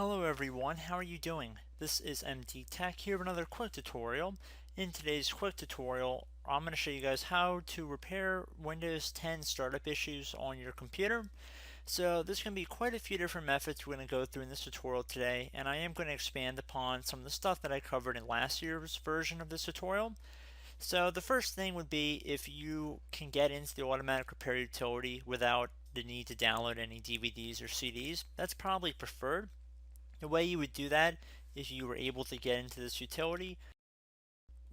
Hello everyone, how are you doing? This is MD Tech here with another quick tutorial. In today's quick tutorial, I'm going to show you guys how to repair Windows 10 startup issues on your computer. So there's going to be quite a few different methods we're going to go through in this tutorial today, and I am going to expand upon some of the stuff that I covered in last year's version of this tutorial. So the first thing would be if you can get into the automatic repair utility without the need to download any DVDs or CDs, that's probably preferred. The way you would do that, if you were able to get into this utility,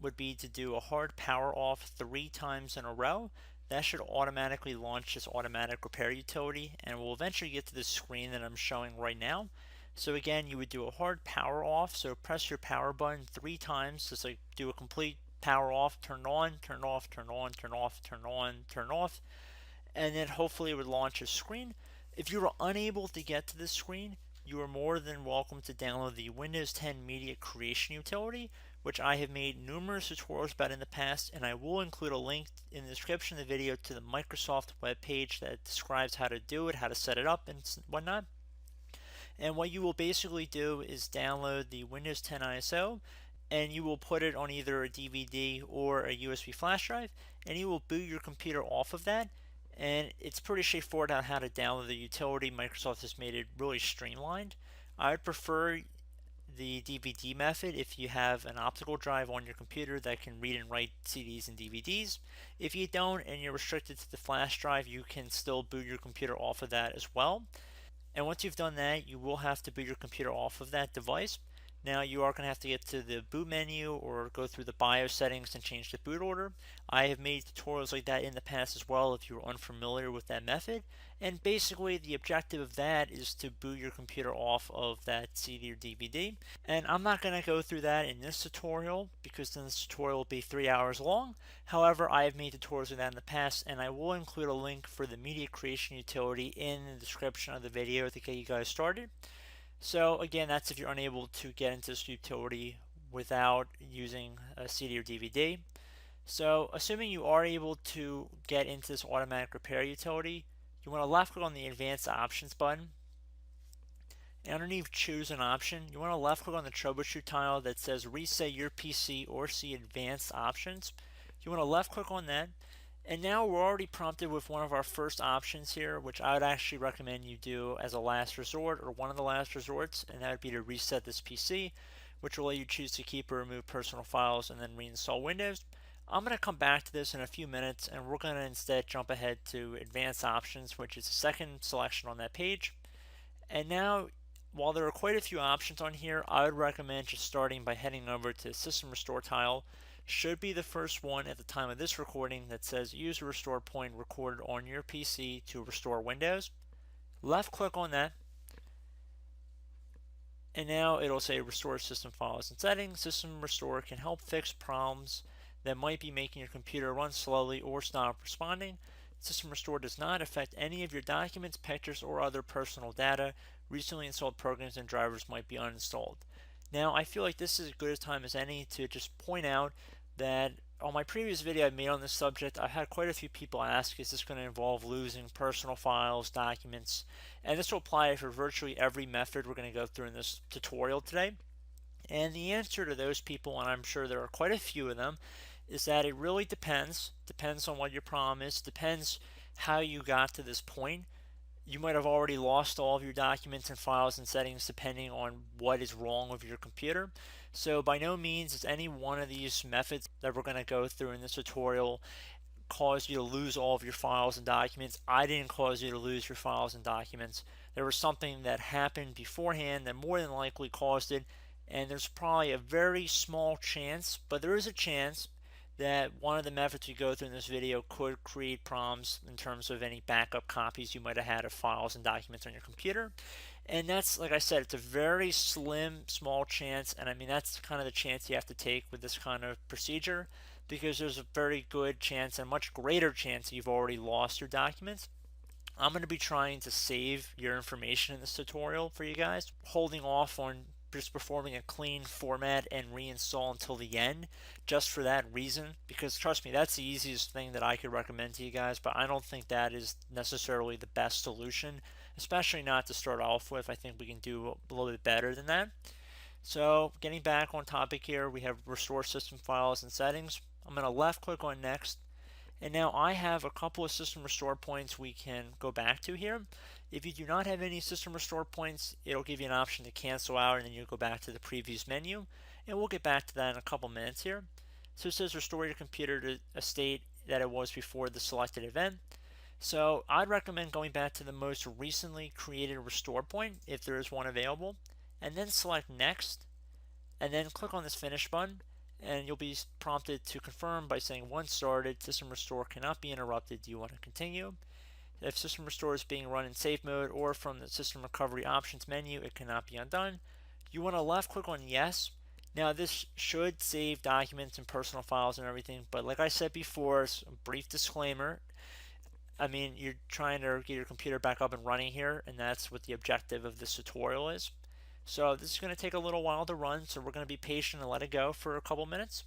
would be to do a hard power off 3 times in a row. That should automatically launch this automatic repair utility, and we'll eventually get to the screen that I'm showing right now. So again, you would do a hard power off, so press your power button 3 times, just like do a complete power off, turn on, turn off, turn on, turn off, turn on, turn off, and then hopefully it would launch a screen. If you are unable to get to this screen, you are more than welcome to download the Windows 10 Media Creation Utility, which I have made numerous tutorials about in the past, and I will include a link in the description of the video to the Microsoft webpage that describes how to do it, how to set it up, and whatnot. And what you will basically do is download the Windows 10 ISO, and you will put it on either a DVD or a USB flash drive, and you will boot your computer off of that. And it's pretty straightforward on how to download the utility. Microsoft has made it really streamlined. I would prefer the DVD method if you have an optical drive on your computer that can read and write CDs and DVDs. If you don't and you're restricted to the flash drive, you can still boot your computer off of that as well. And once you've done that, you will have to boot your computer off of that device. Now you are going to have to get to the boot menu or go through the BIOS settings and change the boot order. I have made tutorials like that in the past as well if you're unfamiliar with that method. And basically the objective of that is to boot your computer off of that CD or DVD. And I'm not going to go through that in this tutorial because then this tutorial will be 3 hours long. However, I have made tutorials of that in the past, and I will include a link for the media creation utility in the description of the video to get you guys started. So again, that's if you're unable to get into this utility without using a CD or DVD. So assuming you are able to get into this automatic repair utility, you want to left click on the advanced options button. And underneath choose an option, you want to left click on the troubleshoot tile that says reset your PC or see advanced options. You want to left click on that. And now we're already prompted with one of our first options here, which I would actually recommend you do as a last resort or one of the last resorts, and that would be to reset this PC, which will let you choose to keep or remove personal files and then reinstall Windows. I'm going to come back to this in a few minutes, and we're going to instead jump ahead to advanced options, which is the second selection on that page. And now, while there are quite a few options on here, I would recommend just starting by heading over to System Restore tile. Should be the first one at the time of this recording that says use a restore point recorded on your PC to restore Windows. Left click on that, and now it'll say restore system files and settings. System Restore can help fix problems that might be making your computer run slowly or stop responding. System Restore does not affect any of your documents, pictures, or other personal data. Recently installed programs and drivers might be uninstalled. Now, I feel like this is as good a time as any to just point out that on my previous video I made on this subject, I had quite a few people ask, is this going to involve losing personal files, documents? And this will apply for virtually every method we're going to go through in this tutorial today. And the answer to those people, and I'm sure there are quite a few of them, is that it really depends. Depends on what your problem is, depends how you got to this point. You might have already lost all of your documents and files and settings depending on what is wrong with your computer. So by no means is any one of these methods that we're going to go through in this tutorial cause you to lose all of your files and documents. I didn't cause you to lose your files and documents. There was something that happened beforehand that more than likely caused it, and there's probably a very small chance, but there is a chance that one of the methods we go through in this video could create problems in terms of any backup copies you might have had of files and documents on your computer. And that's, like I said, it's a very slim, small chance, and I mean that's kind of the chance you have to take with this kind of procedure, because there's a very good chance, and much greater chance, that you've already lost your documents. I'm going to be trying to save your information in this tutorial for you guys, holding off on just performing a clean format and reinstall until the end, just for that reason, because trust me, that's the easiest thing that I could recommend to you guys, but I don't think that is necessarily the best solution. especially not to start off with. I think we can do a little bit better than that. So getting back on topic here, we have restore system files and settings. I'm going to left click on next. And now I have a couple of system restore points we can go back to here. If you do not have any system restore points, it'll give you an option to cancel out and then you go back to the previous menu. And we'll get back to that in a couple minutes here. So it says restore your computer to a state that it was before the selected event. So I'd recommend going back to the most recently created restore point if there is one available, and then select next, and then click on this finish button, and you'll be prompted to confirm by saying once started, system restore cannot be interrupted. Do you want to continue? If system restore is being run in safe mode or from the system recovery options menu, it cannot be undone. You want to left click on yes. Now this should save documents and personal files and everything, but like I said before, a brief disclaimer, I mean, you're trying to get your computer back up and running here, and that's what the objective of this tutorial is. So this is going to take a little while to run, so we're going to be patient and let it go for a couple minutes.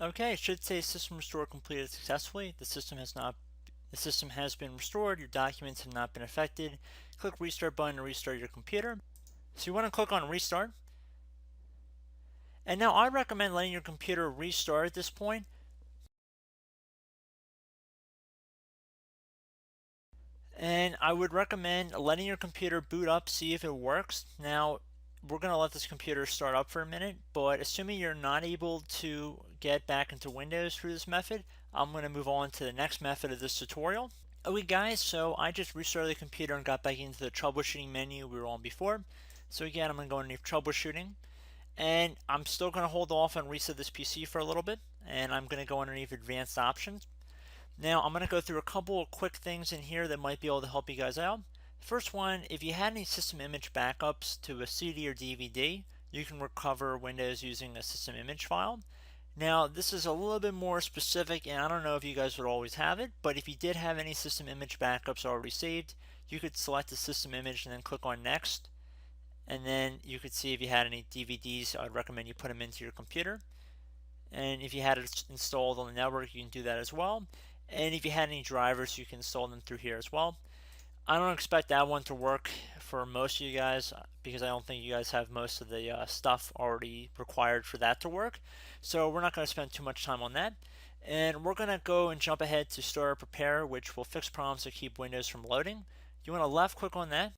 Okay, it should say system restore completed successfully. The system has been restored. Your documents have not been affected. Click restart button to restart your computer. So you want to click on restart. And now I recommend letting your computer restart at this point. And I would recommend letting your computer boot up, see if it works. Now, we're going to let this computer start up for a minute, but assuming you're not able to get back into Windows through this method, I'm going to move on to the next method of this tutorial. Okay guys, so I just restarted the computer and got back into the troubleshooting menu we were on before. So again, I'm going to go underneath troubleshooting, and I'm still going to hold off and reset this PC for a little bit, and I'm going to go underneath advanced options. Now I'm going to go through a couple of quick things in here that might be able to help you guys out. First one, if you had any system image backups to a CD or DVD, you can recover Windows using a system image file. Now, this is a little bit more specific, and I don't know if you guys would always have it, but if you did have any system image backups already saved, you could select the system image and then click on Next, and then you could see if you had any DVDs. I'd recommend you put them into your computer. And if you had it installed on the network, you can do that as well. And if you had any drivers, you can install them through here as well. I don't expect that one to work for most of you guys because I don't think you guys have most of the stuff already required for that to work. So we're not going to spend too much time on that. And we're going to go and jump ahead to Store Prepare, which will fix problems that keep Windows from loading. You want to left click on that.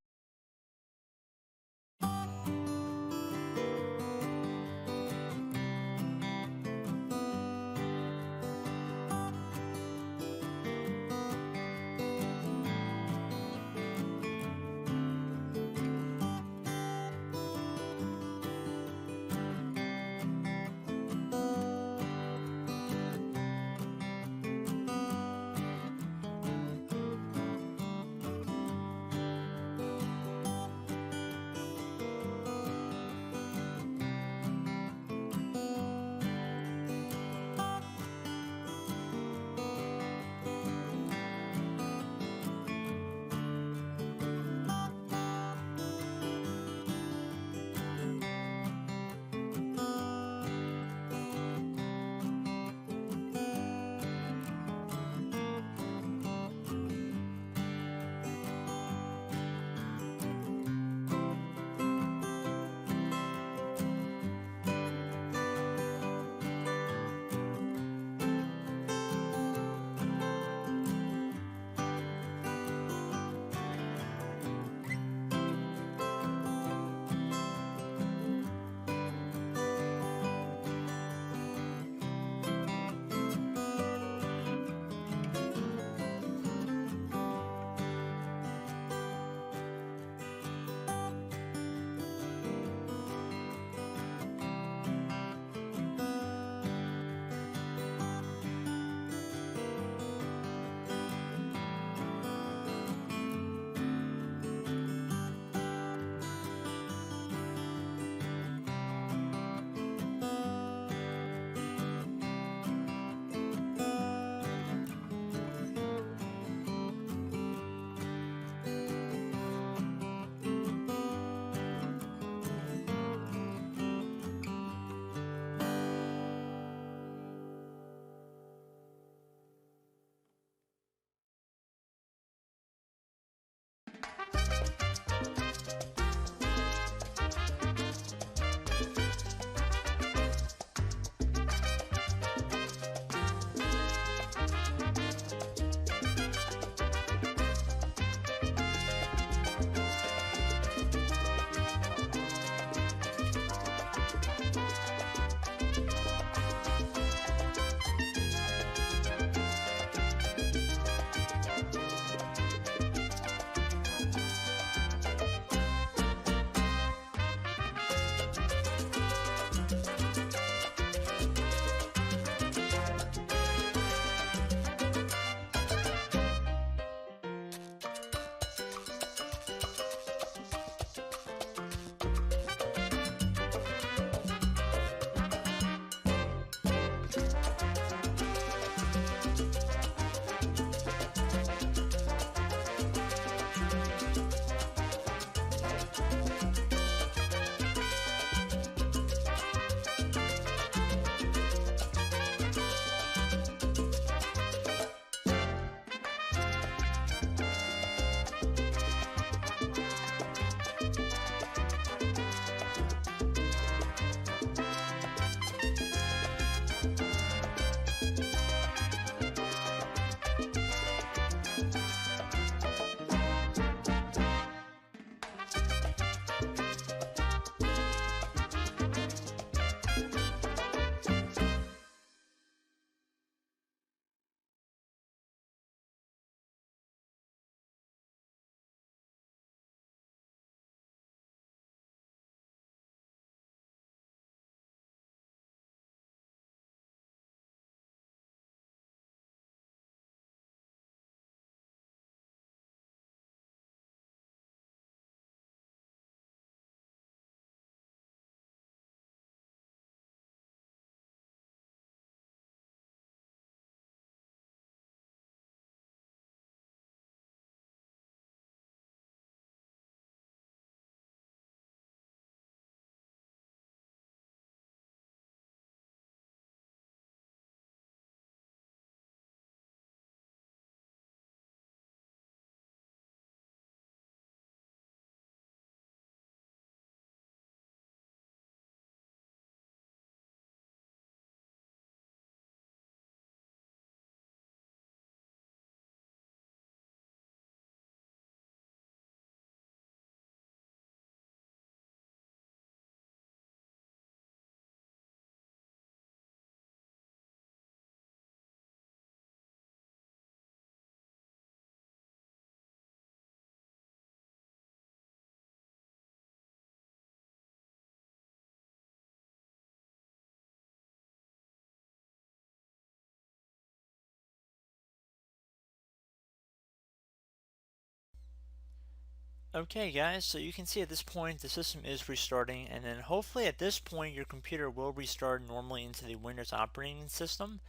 Okay guys, so you can see at this point the system is restarting, and then hopefully at this point your computer will restart normally into the Windows operating system.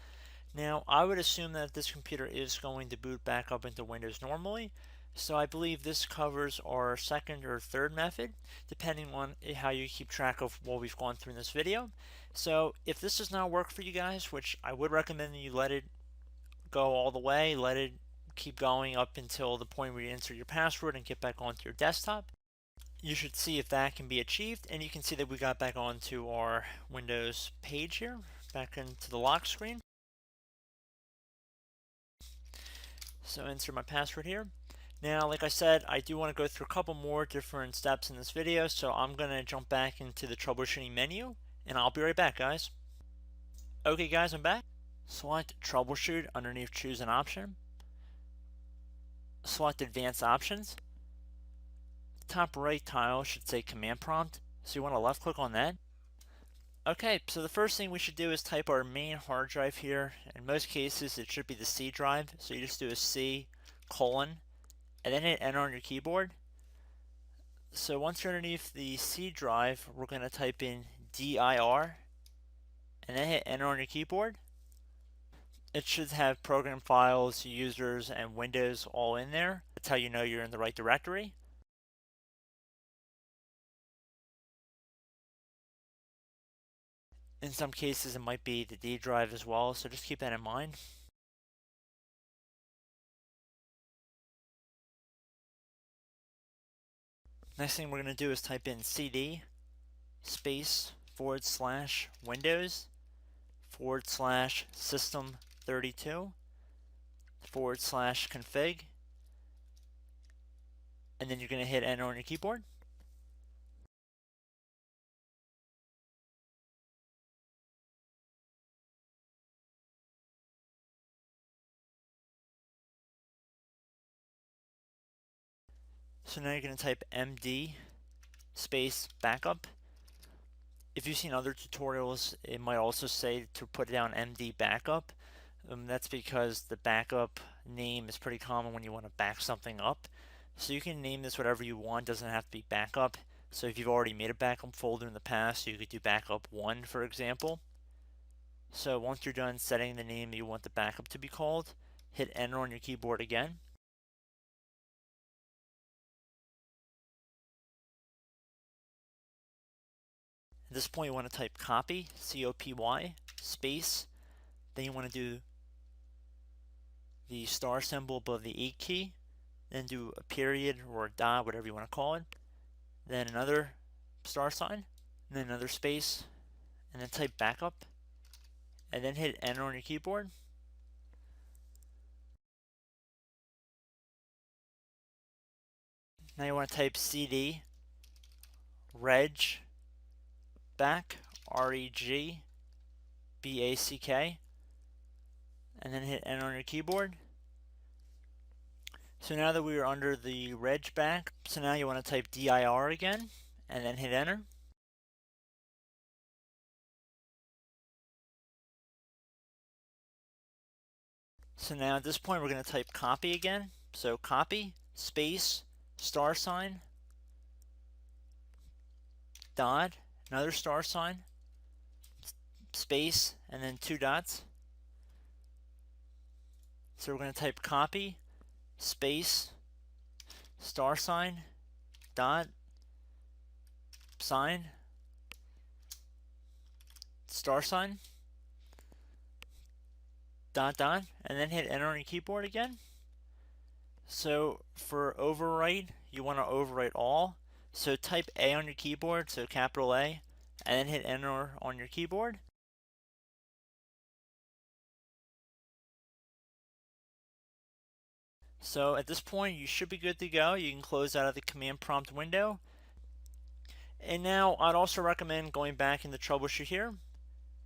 Now I would assume that this computer is going to boot back up into Windows normally, so I believe this covers our second or third method depending on how you keep track of what we've gone through in this video. So if this does not work for you guys, which I would recommend that you let it go all the way, let it keep going up until the point where you enter your password and get back onto your desktop. You should see if that can be achieved, and you can see that we got back onto our Windows page here, back into the lock screen. So enter my password here. Now, like I said, I do want to go through a couple more different steps in this video, so I'm going to jump back into the troubleshooting menu, and I'll be right back, guys. Okay guys, I'm back. Select Troubleshoot underneath Choose an Option. Select Advanced Options. The top right tile should say Command Prompt, so you want to left click on that. Okay, so the first thing we should do is type our main hard drive here. In most cases it should be the C drive, so you just do a C colon and then hit enter on your keyboard. So once you're underneath the C drive, we're going to type in dir and then hit enter on your keyboard. It should have program files, users, and Windows all in there. That's how you know you're in the right directory. In some cases it might be the D drive as well, so just keep that in mind. Next thing we're going to do is type in cd space / Windows / system 32 / config, and then you're going to hit enter on your keyboard. So now you're going to type md space backup. If you've seen other tutorials, it might also say to put down md backup. That's because the backup name is pretty common when you want to back something up. So you can name this whatever you want, doesn't have to be backup. So if you've already made a backup folder in the past, you could do backup 1, for example. So once you're done setting the name you want the backup to be called, hit enter on your keyboard again. At this point you want to type copy, C-O-P-Y, space, then you want to do the star symbol above the 8 key, then do a period or a dot, whatever you want to call it, then another star sign, and then another space, and then type backup, and then hit enter on your keyboard. Now you want to type cd reg back, R-E-G B-A-C-K, and then hit enter on your keyboard. So now that we are under the reg back, so now you want to type dir again, and then hit enter. So now at this point we're going to type copy again. So copy, space, star sign, dot, another star sign, space, and then 2 dots. So we're going to type copy, space, star sign, dot, sign, star sign, dot, dot, and then hit enter on your keyboard again. So for overwrite, you want to overwrite all. So type A on your keyboard, so capital A, and then hit enter on your keyboard. So at this point you should be good to go. You can close out of the command prompt window. And now I'd also recommend going back in the troubleshoot here,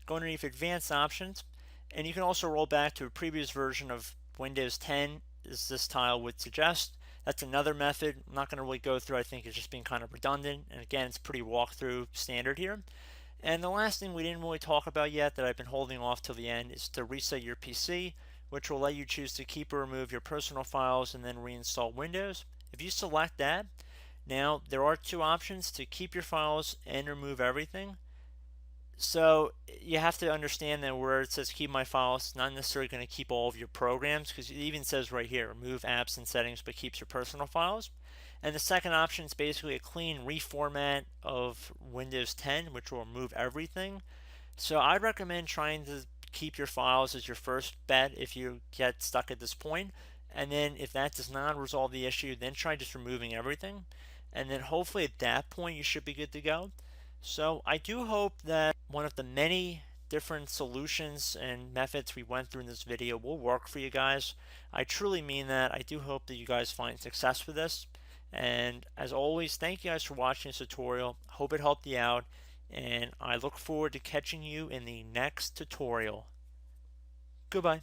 go underneath advanced options, and you can also roll back to a previous version of Windows 10 as this tile would suggest. That's another method. I'm not going to really go through. I think it's just being kind of redundant, and again it's pretty walkthrough standard here. And the last thing we didn't really talk about yet that I've been holding off till the end is to reset your PC, which will let you choose to keep or remove your personal files and then reinstall Windows. If you select that, Now, there are two options to keep your files and remove everything. So you have to understand that where it says keep my files, it's not necessarily going to keep all of your programs, because it even says right here, remove apps and settings, but keeps your personal files. And the second option is basically a clean reformat of Windows 10, which will remove everything. So I'd recommend trying to keep your files as your first bet if you get stuck at this point. And then if that does not resolve the issue, then try just removing everything. And then hopefully at that point you should be good to go. So I do hope that one of the many different solutions and methods we went through in this video will work for you guys. I truly mean that. I do hope that you guys find success with this. And as always, thank you guys for watching this tutorial. Hope it helped you out, and I look forward to catching you in the next tutorial. Goodbye.